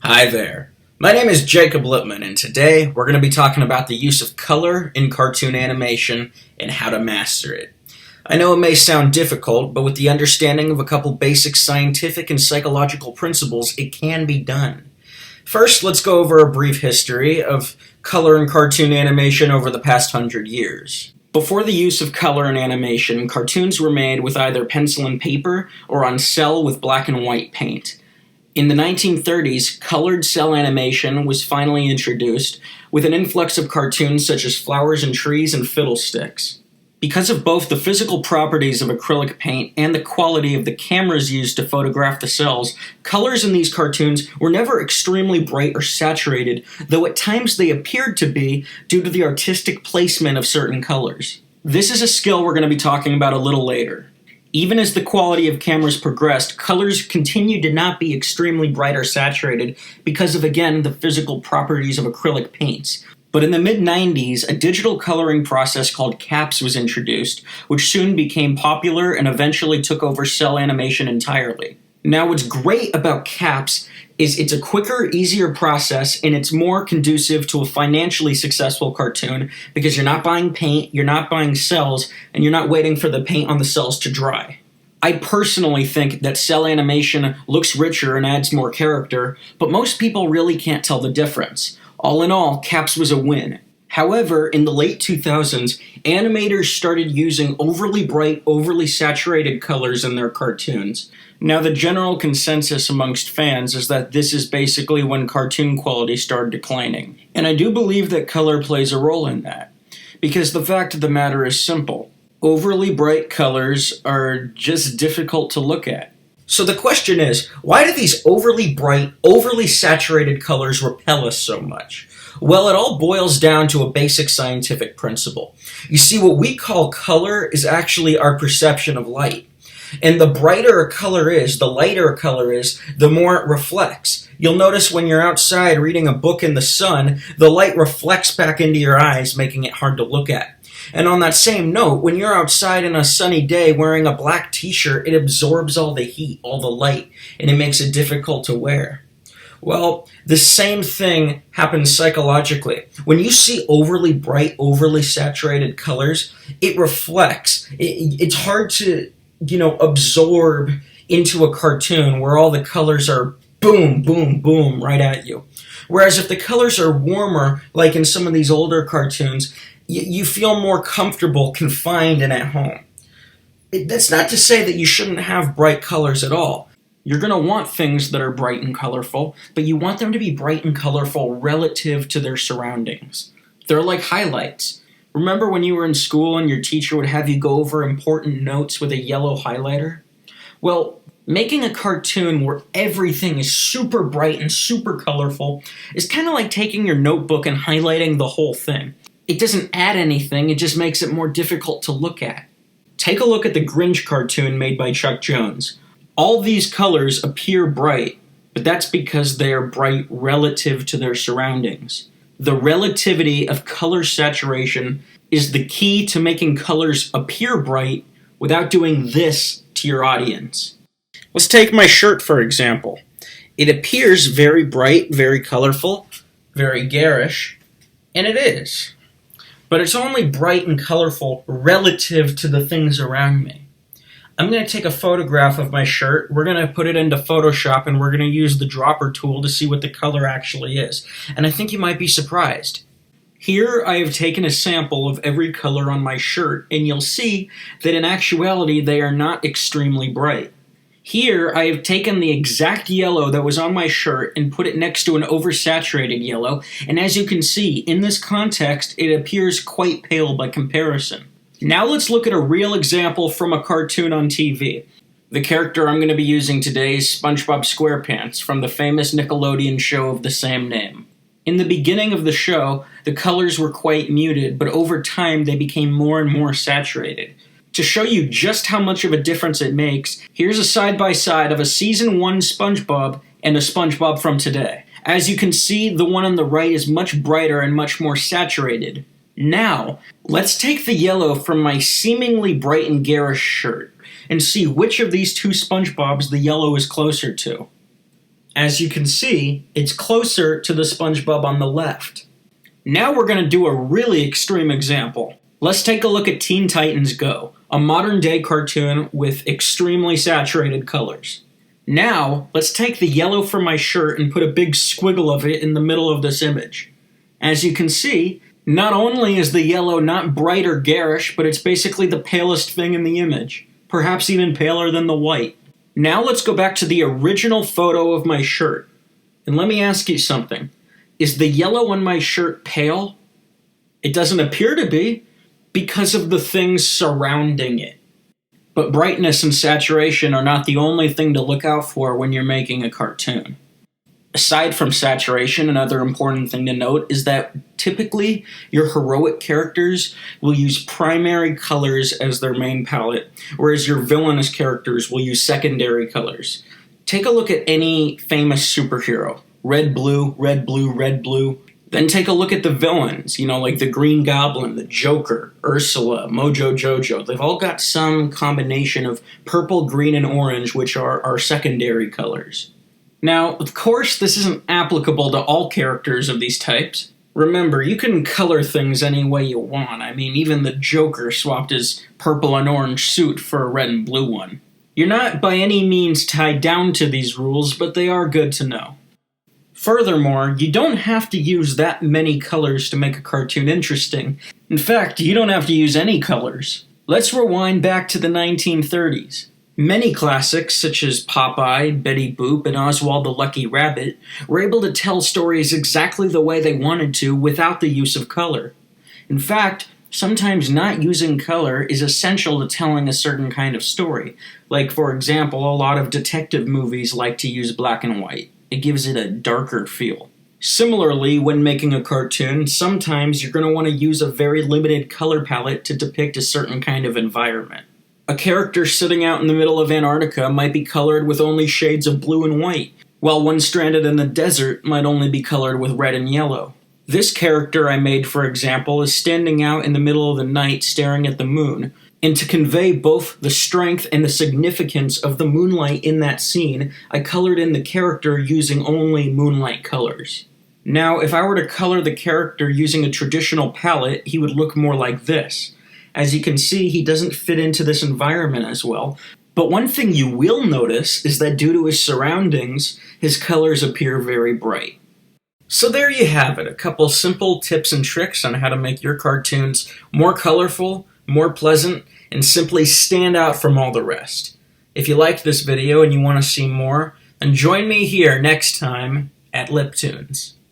Hi there. My name is Jacob Lippman, and today we're going to be talking about the use of color in cartoon animation and how to master it. I know it may sound difficult, but with the understanding of a couple basic scientific and psychological principles, it can be done. First, let's go over a brief history of color in cartoon animation over the past 100 years. Before the use of color in animation, cartoons were made with either pencil and paper or on cel with black and white paint. In the 1930s, colored cel animation was finally introduced, with an influx of cartoons such as flowers and trees and fiddlesticks. Because of both the physical properties of acrylic paint and the quality of the cameras used to photograph the cels, colors in these cartoons were never extremely bright or saturated, though at times they appeared to be due to the artistic placement of certain colors. This is a skill we're going to be talking about a little later. Even as the quality of cameras progressed, colors continued to not be extremely bright or saturated because of, again, the physical properties of acrylic paints. But in the mid-90s, a digital coloring process called CAPS was introduced, which soon became popular and eventually took over cel animation entirely. Now, what's great about CAPS is it's a quicker, easier process, and it's more conducive to a financially successful cartoon because you're not buying paint, you're not buying cels, and you're not waiting for the paint on the cels to dry. I personally think that cel animation looks richer and adds more character, but most people really can't tell the difference. All in all, CAPS was a win. However, in the late 2000s, animators started using overly bright, overly saturated colors in their cartoons. Now, the general consensus amongst fans is that this is basically when cartoon quality started declining. And I do believe that color plays a role in that, because the fact of the matter is simple. Overly bright colors are just difficult to look at. So the question is, why do these overly bright, overly saturated colors repel us so much? Well, it all boils down to a basic scientific principle. You see, what we call color is actually our perception of light. And the brighter a color is, the lighter a color is, the more it reflects. You'll notice when you're outside reading a book in the sun, the light reflects back into your eyes, making it hard to look at. And on that same note, when you're outside in a sunny day wearing a black t-shirt, it absorbs all the heat, all the light, and it makes it difficult to wear. Well, the same thing happens psychologically. When you see overly bright, overly saturated colors, it reflects. It's hard to, absorb into a cartoon where all the colors are boom, boom, boom right at you. Whereas if the colors are warmer, like in some of these older cartoons, you feel more comfortable, confined, and at home. That's not to say that you shouldn't have bright colors at all. You're going to want things that are bright and colorful, but you want them to be bright and colorful relative to their surroundings. They're like highlights. Remember when you were in school and your teacher would have you go over important notes with a yellow highlighter? Well, making a cartoon where everything is super bright and super colorful is kind of like taking your notebook and highlighting the whole thing. It doesn't add anything, it just makes it more difficult to look at. Take a look at the Grinch cartoon made by Chuck Jones. All these colors appear bright, but that's because they are bright relative to their surroundings. The relativity of color saturation is the key to making colors appear bright without doing this to your audience. Let's take my shirt, for example. It appears very bright, very colorful, very garish, and it is. But it's only bright and colorful relative to the things around me. I'm going to take a photograph of my shirt, we're going to put it into Photoshop, and we're going to use the dropper tool to see what the color actually is. And I think you might be surprised. Here I have taken a sample of every color on my shirt, and you'll see that in actuality they are not extremely bright. Here I have taken the exact yellow that was on my shirt and put it next to an oversaturated yellow, and as you can see, in this context it appears quite pale by comparison. Now let's look at a real example from a cartoon on TV. The character I'm going to be using today is SpongeBob SquarePants from the famous Nickelodeon show of the same name. In the beginning of the show, the colors were quite muted, but over time they became more and more saturated. To show you just how much of a difference it makes, here's a side-by-side of a Season 1 SpongeBob and a SpongeBob from today. As you can see, the one on the right is much brighter and much more saturated. Now, let's take the yellow from my seemingly bright and garish shirt and see which of these two SpongeBobs the yellow is closer to. As you can see, it's closer to the SpongeBob on the left. Now we're going to do a really extreme example. Let's take a look at Teen Titans Go, a modern-day cartoon with extremely saturated colors. Now, let's take the yellow from my shirt and put a big squiggle of it in the middle of this image. As you can see, not only is the yellow not bright or garish, but it's basically the palest thing in the image, perhaps even paler than the white. Now let's go back to the original photo of my shirt. And let me ask you something. Is the yellow on my shirt pale? It doesn't appear to be, because of the things surrounding it. But brightness and saturation are not the only thing to look out for when you're making a cartoon. Aside from saturation, another important thing to note is that typically your heroic characters will use primary colors as their main palette, whereas your villainous characters will use secondary colors. Take a look at any famous superhero. Red, blue, red, blue, red, blue. Then take a look at the villains, like the Green Goblin, the Joker, Ursula, Mojo Jojo. They've all got some combination of purple, green, and orange, which are our secondary colors. Now, of course, this isn't applicable to all characters of these types. Remember, you can color things any way you want. I mean, even the Joker swapped his purple and orange suit for a red and blue one. You're not by any means tied down to these rules, but they are good to know. Furthermore, you don't have to use that many colors to make a cartoon interesting. In fact, you don't have to use any colors. Let's rewind back to the 1930s. Many classics, such as Popeye, Betty Boop, and Oswald the Lucky Rabbit, were able to tell stories exactly the way they wanted to without the use of color. In fact, sometimes not using color is essential to telling a certain kind of story. Like, for example, a lot of detective movies like to use black and white. It gives it a darker feel. Similarly, when making a cartoon, sometimes you're going to want to use a very limited color palette to depict a certain kind of environment. A character sitting out in the middle of Antarctica might be colored with only shades of blue and white, while one stranded in the desert might only be colored with red and yellow. This character I made, for example, is standing out in the middle of the night staring at the moon, and to convey both the strength and the significance of the moonlight in that scene, I colored in the character using only moonlight colors. Now, if I were to color the character using a traditional palette, he would look more like this. As you can see, he doesn't fit into this environment as well. But one thing you will notice is that due to his surroundings, his colors appear very bright. So there you have it, a couple simple tips and tricks on how to make your cartoons more colorful, more pleasant, and simply stand out from all the rest. If you liked this video and you want to see more, then join me here next time at Liptoons.